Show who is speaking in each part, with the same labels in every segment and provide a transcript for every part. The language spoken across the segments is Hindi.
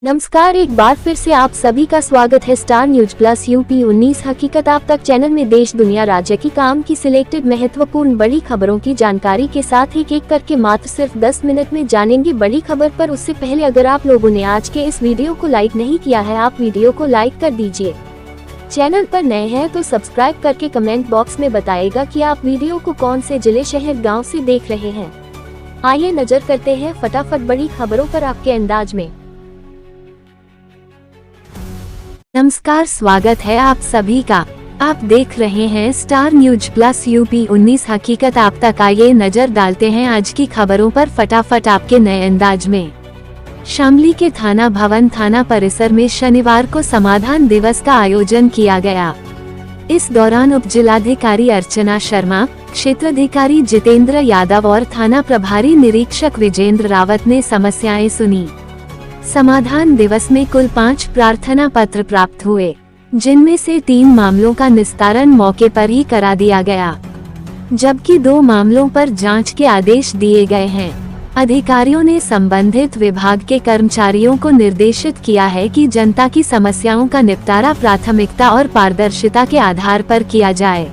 Speaker 1: नमस्कार, एक बार फिर से आप सभी का स्वागत है स्टार न्यूज प्लस यूपी 19 हकीकत आप तक चैनल में देश दुनिया राज्य की काम की सिलेक्टेड महत्वपूर्ण बड़ी खबरों की जानकारी के साथ एक एक करके मात्र सिर्फ 10 मिनट में जानेंगे बड़ी खबर पर। उससे पहले अगर आप लोगों ने आज के इस वीडियो को लाइक नहीं किया है, आप वीडियो को लाइक कर दीजिए। चैनल पर नए हैं तो सब्सक्राइब करके कमेंट बॉक्स में बताइएगा कि आप वीडियो को कौन से जिले, शहर, गाँव से देख रहे हैं। आइए नजर करते हैं फटाफट बड़ी खबरों पर आपके अंदाज में। नमस्कार, स्वागत है आप सभी का। आप देख रहे हैं स्टार न्यूज प्लस यूपी 19 हकीकत आप तक। आइए नजर डालते हैं आज की खबरों पर फटाफट आपके नए अंदाज में। शामली के थाना भवन थाना परिसर में शनिवार को समाधान दिवस का आयोजन किया गया। इस दौरान उप जिलाधिकारी अर्चना शर्मा, क्षेत्राधिकारी जितेंद्र यादव और थाना प्रभारी निरीक्षक विजेंद्र रावत ने समस्याएं सुनी। समाधान दिवस में कुल 5 प्रार्थना पत्र प्राप्त हुए, जिनमें से 3 मामलों का निस्तारण मौके पर ही करा दिया गया, जबकि 2 मामलों पर जांच के आदेश दिए गए हैं। अधिकारियों ने संबंधित विभाग के कर्मचारियों को निर्देशित किया है कि जनता की समस्याओं का निपटारा प्राथमिकता और पारदर्शिता के आधार पर किया जाए।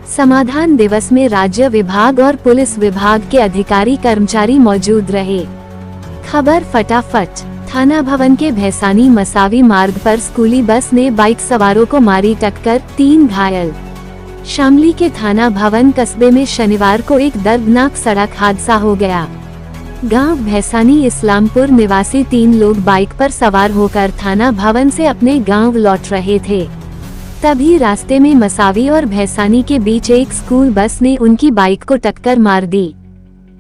Speaker 1: समाधान दिवस में राज्य विभाग और पुलिस विभाग के अधिकारी कर्मचारी मौजूद रहे। खबर फटाफट। थाना भवन के भैसानी मसावी मार्ग पर स्कूली बस ने बाइक सवारों को मारी टक्कर, 3 घायल। शामली के थाना भवन कस्बे में शनिवार को एक दर्दनाक सड़क हादसा हो गया। गांव भैसानी इस्लामपुर निवासी 3 लोग बाइक पर सवार होकर थाना भवन से अपने गांव लौट रहे थे। तभी रास्ते में मसावी और भैसानी के बीच एक स्कूल बस ने उनकी बाइक को टक्कर मार दी।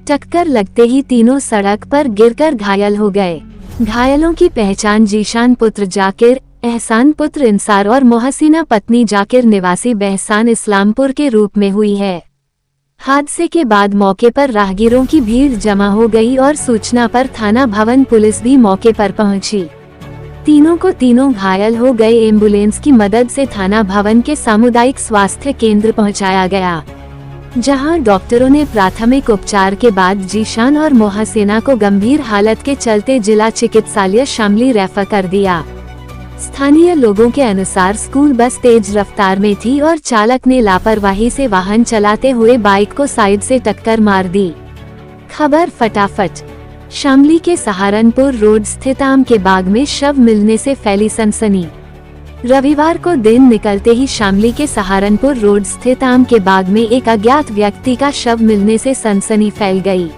Speaker 1: टक्कर लगते ही तीनों सड़क पर गिरकर घायल हो गए। घायलों की पहचान जीशान पुत्र जाकिर, एहसान पुत्र इंसार और मोहसिना पत्नी जाकिर निवासी बहसान इस्लामपुर के रूप में हुई है। हादसे के बाद मौके पर राहगीरों की भीड़ जमा हो गई और सूचना पर थाना भवन पुलिस भी मौके पर पहुंची। तीनों घायल हो गए। एम्बुलेंस की मदद से थाना भवन के सामुदायिक स्वास्थ्य केंद्र पहुंचाया गया, जहां डॉक्टरों ने प्राथमिक उपचार के बाद जीशान और मोहसिना को गंभीर हालत के चलते जिला चिकित्सालय शामली रेफर कर दिया। स्थानीय लोगों के अनुसार स्कूल बस तेज रफ्तार में थी और चालक ने लापरवाही से वाहन चलाते हुए बाइक को साइड से टक्कर मार दी। खबर फटाफट। शामली के सहारनपुर रोड स्थित आम के बाग में शव मिलने से फैली सनसनी। रविवार को दिन निकलते ही शामली के सहारनपुर रोड स्थित आम के बाग में एक अज्ञात व्यक्ति का शव मिलने से सनसनी फैल गई।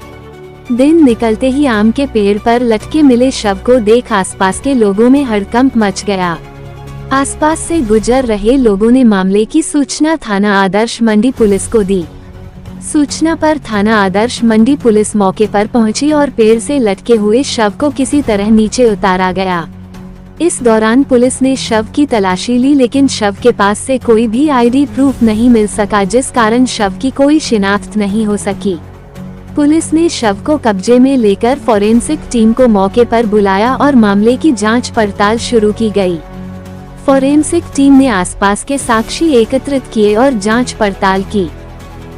Speaker 1: दिन निकलते ही आम के पेड़ पर लटके मिले शव को देख आसपास के लोगों में हड़कंप मच गया। आसपास से गुजर रहे लोगों ने मामले की सूचना थाना आदर्श मंडी पुलिस को दी। सूचना पर थाना आदर्श मंडी पुलिस मौके पर पहुंची और पेड़ से लटके हुए शव को किसी तरह नीचे उतारा गया। इस दौरान पुलिस ने शव की तलाशी ली, लेकिन शव के पास से कोई भी आईडी प्रूफ नहीं मिल सका, जिस कारण शव की कोई शिनाख्त नहीं हो सकी। पुलिस ने शव को कब्जे में लेकर फॉरेंसिक टीम को मौके पर बुलाया और मामले की जांच पड़ताल शुरू की गई। फॉरेंसिक टीम ने आसपास के साक्षी एकत्रित किए और जांच पड़ताल की।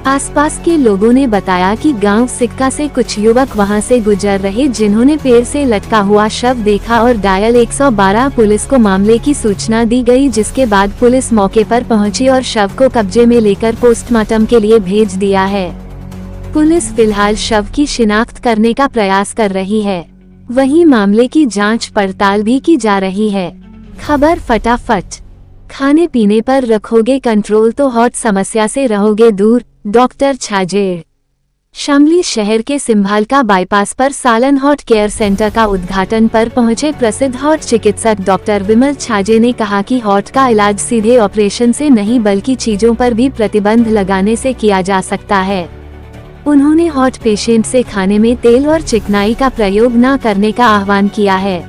Speaker 1: आसपास के लोगों ने बताया कि गांव सिक्का से कुछ युवक वहां से गुजर रहे, जिन्होंने पेड़ से लटका हुआ शव देखा और डायल 112 पुलिस को मामले की सूचना दी गई, जिसके बाद पुलिस मौके पर पहुंची और शव को कब्जे में लेकर पोस्टमार्टम के लिए भेज दिया है। पुलिस फिलहाल शव की शिनाख्त करने का प्रयास कर रही है, वहीं मामले की जांच पड़ताल भी की जा रही है। खबर फटाफट। खाने पीने पर रखोगे कंट्रोल तो हॉट समस्या से रहोगे दूर, डॉक्टर छाजेड़। शामली शहर के सिंभालका बाईपास पर सालन हॉट केयर सेंटर का उद्घाटन पर पहुंचे प्रसिद्ध हॉट चिकित्सक डॉक्टर विमल छाजे ने कहा कि हॉट का इलाज सीधे ऑपरेशन से नहीं बल्कि चीजों पर भी प्रतिबंध लगाने से किया जा सकता है। उन्होंने हॉट पेशेंट से खाने में तेल और चिकनाई का प्रयोग न करने का आह्वान किया है।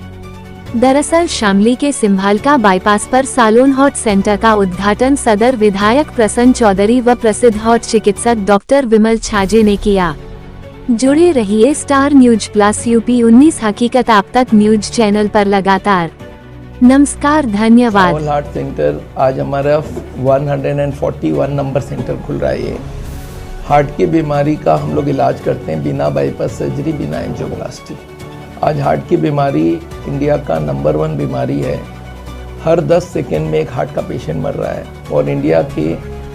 Speaker 1: दरअसल शामली के सिंभालका बाईपास पर सालोन हॉट सेंटर का उद्घाटन सदर विधायक प्रसन्न चौधरी व प्रसिद्ध हॉट चिकित्सक डॉक्टर विमल छाजे ने किया। जुड़े रहिए स्टार न्यूज प्लस यूपी 19 हकीकत आप तक न्यूज चैनल पर लगातार। नमस्कार, धन्यवाद।
Speaker 2: हार्ट सेंटर आज हमारा 141 नंबर सेंटर खुल रहा है। हार्ट की बीमारी का हम लोग इलाज करते हैं बिना बाईपास सर्जरी, बिना एंजियोप्लास्टी। आज हार्ट की बीमारी इंडिया का नंबर 1 बीमारी है। हर 10 सेकेंड में एक हार्ट का पेशेंट मर रहा है और इंडिया के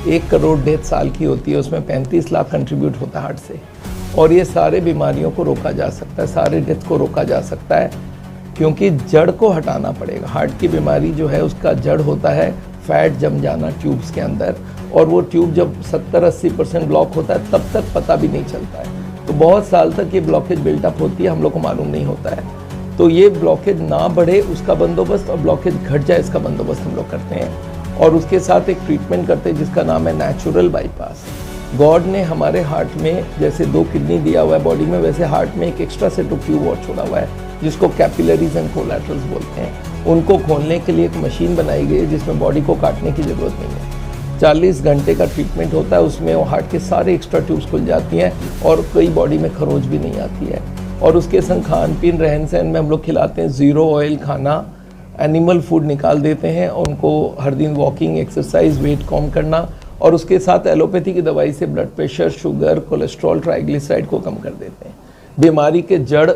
Speaker 2: 1 करोड़ डेथ साल की होती है, उसमें 35 लाख कंट्रीब्यूट होता है हार्ट से। और ये सारे बीमारियों को रोका जा सकता है, सारे डेथ को रोका जा सकता है, क्योंकि जड़ को हटाना पड़ेगा। हार्ट की बीमारी जो है उसका जड़ होता है फैट जम जाना ट्यूब्स के अंदर, और वो ट्यूब जब 70-80% ब्लॉक होता है तब तक पता भी नहीं चलता है। तो बहुत साल तक ये ब्लॉकेज बिल्टअप होती है, हम लोग को मालूम नहीं होता है। तो ये ब्लॉकेज ना बढ़े उसका बंदोबस्त और ब्लॉकेज घट जाए इसका बंदोबस्त हम लोग करते हैं। और उसके साथ एक ट्रीटमेंट करते हैं जिसका नाम है नेचुरल बाईपास। गॉड ने हमारे हार्ट में जैसे 2 किडनी दिया हुआ है बॉडी में, वैसे हार्ट में एक एक्स्ट्रा सेट ऑफ ट्यूब और छोड़ा हुआ है जिसको कैपिलरीज एंड कोलैटरल्स बोलते हैं। उनको खोलने के लिए एक मशीन बनाई गई है जिसमें बॉडी को काटने की ज़रूरत नहीं है। 40 घंटे का ट्रीटमेंट होता है, उसमें वो हार्ट के सारे एक्स्ट्रा ट्यूब्स खुल जाती हैं और कोई बॉडी में खरोच भी नहीं आती है। और उसके संग खान पीन रहन सहन में हम लोग खिलाते हैं 0 ऑयल खाना, एनिमल फूड निकाल देते हैं, उनको हर दिन वॉकिंग, एक्सरसाइज, वेट कम करना, और उसके साथ एलोपैथी की दवाई से blood pressure, sugar, cholesterol, triglyceride को कम कर देते हैं। बीमारी के जड़,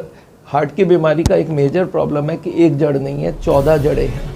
Speaker 2: हार्ट की बीमारी का एक मेजर प्रॉब्लम है कि एक जड़ नहीं है, 14 जड़ें हैं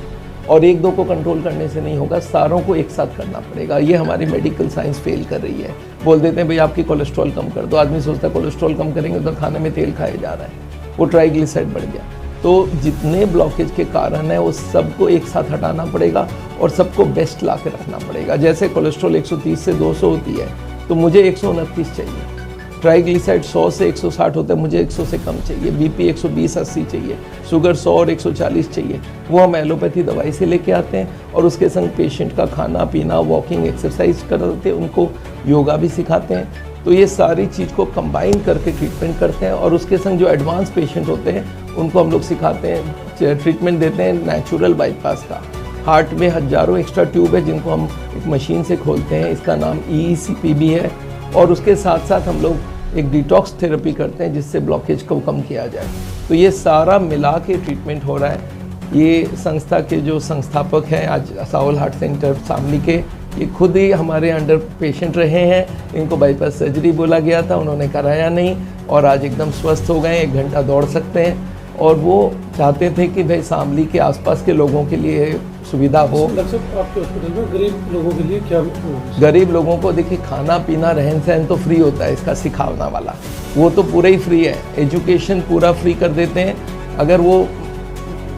Speaker 2: और 1-2 को कंट्रोल करने से नहीं होगा, सारों को एक साथ करना पड़ेगा। ये हमारी मेडिकल साइंस फेल कर रही है। बोल देते हैं भाई आपकी कोलेस्ट्रॉल कम कर दो, आदमी सोचता है कोलेस्ट्रॉल कम करेंगे तो खाने में तेल खाया जा रहा है, वो ट्राइग्लिसराइड बढ़ गया। तो जितने ब्लॉकेज के कारण है वो सबको एक साथ हटाना पड़ेगा और सबको बेस्ट ला के रखना पड़ेगा। जैसे कोलेस्ट्रॉल 130 से 200 होती है तो मुझे 129 चाहिए, ट्राइग्लिसराइड 100 से 160 होता है, मुझे 100 से कम चाहिए, बीपी 120-80 चाहिए, शुगर 100 और 140 चाहिए। वो हम एलोपैथी दवाई से लेके आते हैं और उसके संग पेशेंट का खाना पीना, वॉकिंग, एक्सरसाइज करते हैं, उनको योगा भी सिखाते हैं। तो ये सारी चीज़ को कंबाइन करके ट्रीटमेंट करते हैं और उसके संग जो एडवांस पेशेंट होते हैं उनको हम लोग सिखाते हैं, ट्रीटमेंट देते हैं नेचुरल बाईपास का। हार्ट में हज़ारों एक्स्ट्रा ट्यूब है जिनको हम एक मशीन से खोलते हैं, इसका नाम EECP भी है। और उसके साथ साथ हम लोग एक डिटॉक्स थेरेपी करते हैं जिससे ब्लॉकेज को कम किया जाए। तो ये सारा मिला के ट्रीटमेंट हो रहा है। ये संस्था के जो संस्थापक हैं आज साहुल हार्ट सेंटर शामली के, ये खुद ही हमारे अंडर पेशेंट रहे हैं, इनको बाईपास सर्जरी बोला गया था, उन्होंने कराया नहीं और आज एकदम स्वस्थ हो गए, 1 घंटा दौड़ सकते हैं। और वो चाहते थे कि भाई शामली के आसपास के लोगों के लिए सुविधा हो।
Speaker 3: आपके हॉस्पिटल में गरीब लोगों के लिए क्या?
Speaker 2: गरीब लोगों को देखिए खाना पीना रहन सहन तो फ्री होता है, इसका सिखाना वाला वो तो पूरा ही फ्री है, एजुकेशन पूरा फ्री कर देते हैं। अगर वो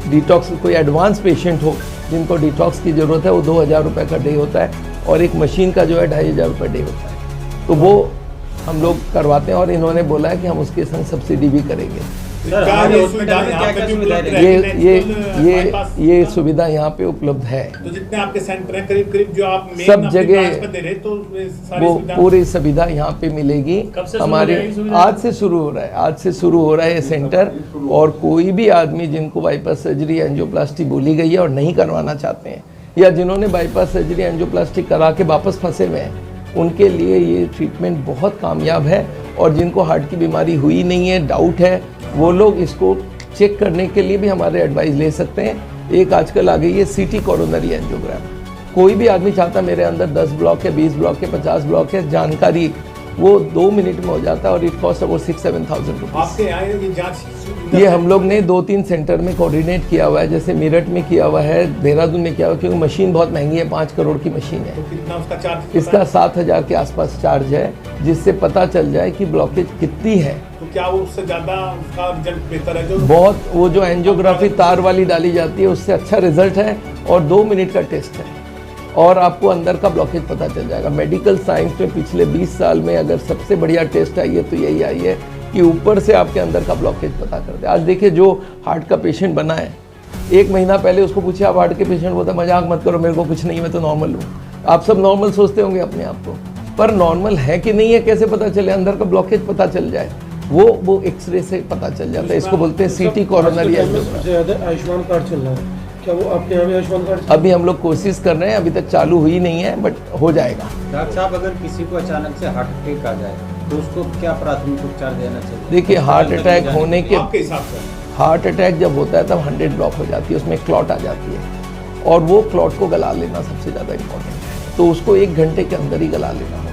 Speaker 2: डिटॉक्स कोई एडवांस पेशेंट हो जिनको डिटॉक्स की ज़रूरत है वो 2000 रुपये का डे होता है और एक मशीन का जो है 2500 रुपये डे होता है। तो वो हम लोग करवाते हैं और इन्होंने बोला है कि हम उसके संग सब्सिडी भी करेंगे। ये सुविधा यहाँ पे उपलब्ध है।
Speaker 4: तो जितने आपके सेंटर हैं करीब जो आप
Speaker 2: सब जगह
Speaker 4: दे रहे तो
Speaker 2: वो पूरी सुविधा यहाँ पे मिलेगी। हमारे आज से शुरू हो रहा है, आज से शुरू हो रहा है ये सेंटर। और कोई भी आदमी जिनको बाईपास सर्जरी एंजियोप्लास्टी बोली गई है और नहीं करवाना चाहते हैं या जिन्होंने बाईपास सर्जरी एंजियोप्लास्टी करा के वापस फंसे हुए हैं, उनके लिए ये ट्रीटमेंट बहुत कामयाब है। और जिनको हार्ट की बीमारी हुई नहीं है, डाउट है, वो लोग इसको चेक करने के लिए भी हमारे एडवाइस ले सकते हैं। एक आजकल आ गई है CT कोरोनरी एंजियोग्राम। कोई भी आदमी चाहता मेरे अंदर 10 ब्लॉक है, 20 ब्लॉक है, 50 ब्लॉक है, जानकारी वो 2 मिनट में हो जाता है और इट कॉस्ट अबाउट 6-7,000 रुपीज़।
Speaker 4: आपके यहाँ ये जांच
Speaker 2: ये हम लोग ने 2-3 सेंटर में कोऑर्डिनेट किया हुआ है, जैसे मेरठ में किया हुआ है, देहरादून में किया हुआ है, क्योंकि मशीन बहुत महंगी है, 5 करोड़ की मशीन है।
Speaker 4: तो कितना उसका चार्ज?
Speaker 2: इसका 7,000 के आसपास चार्ज है, जिससे पता चल जाए कि ब्लॉकेज कितनी है।
Speaker 4: तो क्या वो उससे ज़्यादा उसका रिजल्ट बेहतर है? जो
Speaker 2: बहुत, वो जो एंजियोग्राफी तार वाली डाली जाती है उससे अच्छा रिजल्ट है और 2 मिनट का टेस्ट है और आपको अंदर का ब्लॉकेज पता चल जाएगा। मेडिकल साइंस में पिछले 20 साल में अगर सबसे बढ़िया टेस्ट आई है तो यही आई है कि ऊपर से आपके अंदर का ब्लॉकेज पता कर दे। आज देखिए जो हार्ट का पेशेंट बना है, 1 महीना पहले उसको पूछे आप हार्ट के पेशेंट, बोलता मजाक मत करो, मेरे को कुछ नहीं, मैं तो नॉर्मल हूँ। आप सब नॉर्मल सोचते होंगे अपने आप को, पर नॉर्मल है कि नहीं है कैसे पता चले? अंदर का ब्लॉकेज पता चल जाए, वो एक्सरे से पता चल जाता है। इसको बोलते हैं CT coronary angiogram.
Speaker 3: Ayushman card चल रहा है, क्या वो आपके यहाँ भी आयुष्मान कार्ड?
Speaker 2: अभी हम लोग कोशिश कर रहे हैं, अभी तक चालू हुई नहीं है, बट हो जाएगा।
Speaker 5: डॉक्टर साहब, अगर किसी को अचानक से हार्ट अटैक आ जाए तो उसको क्या प्राथमिक उपचार देना चाहिए?
Speaker 2: देखिए, हार्ट अटैक होने के
Speaker 4: आपके हिसाब से
Speaker 2: हार्ट अटैक जब होता है तब 100 ब्लॉक हो जाती है, उसमें क्लॉट आ जाती है और वो क्लॉट को गला लेना सबसे ज़्यादा इम्पोर्टेंट है। तो उसको 1 घंटे के अंदर ही गला लेना होगा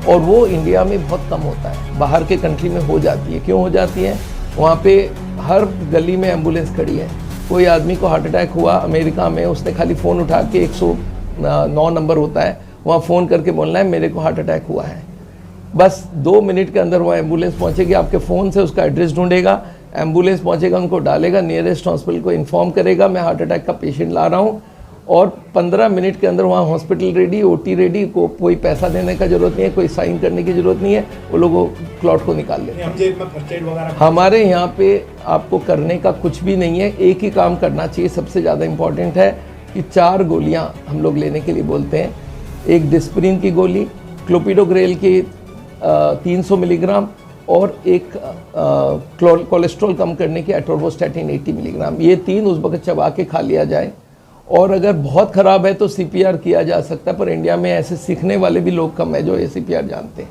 Speaker 2: और वो इंडिया में बहुत कम होता है, बाहर के कंट्री में हो जाती है। क्यों हो जाती है? वहाँ पे हर गली में एम्बुलेंस खड़ी है। कोई आदमी को हार्ट अटैक हुआ अमेरिका में, उसने खाली फ़ोन उठा के 109 नंबर होता है, वहाँ फ़ोन करके बोलना है मेरे को हार्ट अटैक हुआ है। बस 2 मिनट के अंदर वहाँ एम्बुलेंस पहुँचेगी, आपके फ़ोन से उसका एड्रेस ढूंढेगा, एम्बुलेंस पहुँचेगा, उनको डालेगा, नियरेस्ट हॉस्पिटल को इन्फॉर्म करेगा मैं हार्ट अटैक का पेशेंट ला रहा हूँ, और 15 मिनट के अंदर वहाँ हॉस्पिटल रेडी, ओटी रेडी, कोई पैसा देने का ज़रूरत नहीं है, कोई साइन करने की ज़रूरत नहीं है, वो लोगों क्लॉट को निकाल लेते हैं। हमारे यहाँ पे आपको करने का कुछ भी नहीं है, एक ही काम करना चाहिए, सबसे ज़्यादा इम्पॉर्टेंट है कि 4 गोलियाँ हम लोग लेने के लिए बोलते हैं। एक डिस्प्रिन की गोली, क्लोपिडोग्रेल की 300 मिलीग्राम, और एक कोलेस्ट्रॉल कम करने की एटोर्वोस्टैटिन 80 मिलीग्राम। ये 3 उस वक्त चबा के खा लिया जाए, और अगर बहुत ख़राब है तो CPR किया जा सकता है, पर इंडिया में ऐसे सीखने वाले भी लोग कम है जो ये CPR जानते हैं।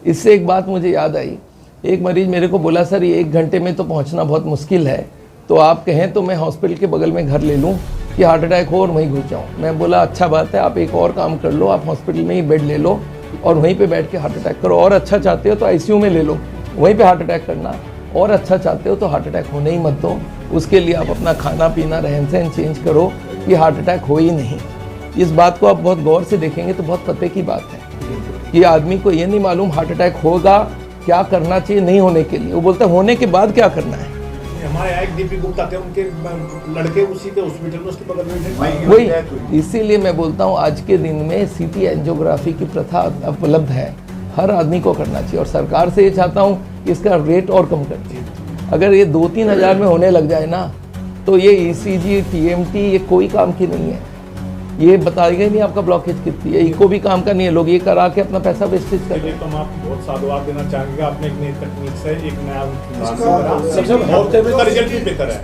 Speaker 2: इससे एक बात मुझे याद आई, एक मरीज़ मेरे को बोला सर ये 1 घंटे में तो पहुंचना बहुत मुश्किल है, तो आप कहें तो मैं हॉस्पिटल के बगल में घर ले लूं कि हार्ट अटैक हो और वहीं घुस जाऊँ। मैं बोला अच्छा बात है, आप एक और काम कर लो, आप हॉस्पिटल में ही बेड ले लो और वहीं पर बैठ के हार्ट अटैक करो, और अच्छा चाहते हो तो ICU में ले लो, वहीं पर हार्ट अटैक करना, और अच्छा चाहते हो तो हार्ट अटैक होने ही मत दो। उसके लिए आप अपना खाना पीना रहन सहन चेंज करो कि हार्ट अटैक हो ही नहीं। इस बात को आप बहुत गौर से देखेंगे तो बहुत पते की बात है कि आदमी को ये नहीं मालूम हार्ट अटैक होगा, क्या करना चाहिए नहीं होने के लिए। वो बोलता है होने के बाद क्या करना है।
Speaker 4: हमारे यहाँ एक DP गुप्ता थे, उनके लड़के उसी के हॉस्पिटल में उसके बगल में
Speaker 2: वही। इसीलिए मैं बोलता हूँ आज के दिन में CT एंजियोग्राफी की प्रथा उपलब्ध है, हर आदमी को करना चाहिए, और सरकार से ये चाहता हूँ कि इसका रेट और कम कर दिए। अगर ये 2-3 हज़ार में होने लग जाए ना, तो ये ECG TMT ये कोई काम की नहीं है। ये बताएगा ही नहीं आपका ब्लॉकेज कितनी है, इको भी काम का नहीं है, लोग ये करा के अपना पैसा वेस्टेज कर रहे हैं।
Speaker 4: तो हम आपको बहुत साधुवाद देना चाहेंगे, आपने एक नई तकनीक से एक नया रिजल्ट भी बेहतर है।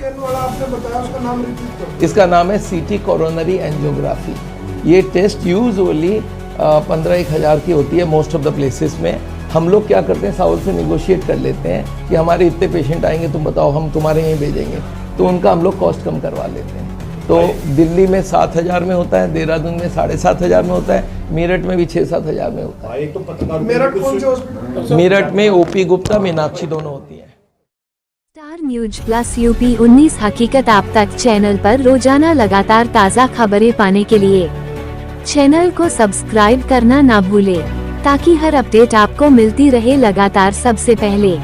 Speaker 2: इसका नाम है CT कोरोनरी एंजियोग्राफी। ये टेस्ट यूजुअली 15-1 हज़ार की होती है मोस्ट ऑफ द प्लेसेस में। हम लोग क्या करते हैं, साउथ से निगोशिएट कर लेते हैं कि हमारे इतने पेशेंट आएंगे, तुम बताओ, हम तुम्हारे यहीं भेजेंगे, तो उनका हम लोग कॉस्ट कम करवा लेते हैं। तो दिल्ली में 7,000 में होता है, देहरादून में 7,500 में होता है, मेरठ में भी 6-7 हज़ार में होता है।
Speaker 4: एक तो पत्रकार
Speaker 2: मेरठ में OP गुप्ता, मीनाक्षी दोनों होती हैं।
Speaker 1: स्टार न्यूज प्लस UP 19 हकीकत आप तक चैनल पर रोजाना लगातार ताज़ा खबरें पाने के लिए चैनल को सब्सक्राइब करना ना भूले, ताकि हर अपडेट आपको मिलती रहे लगातार सबसे पहले।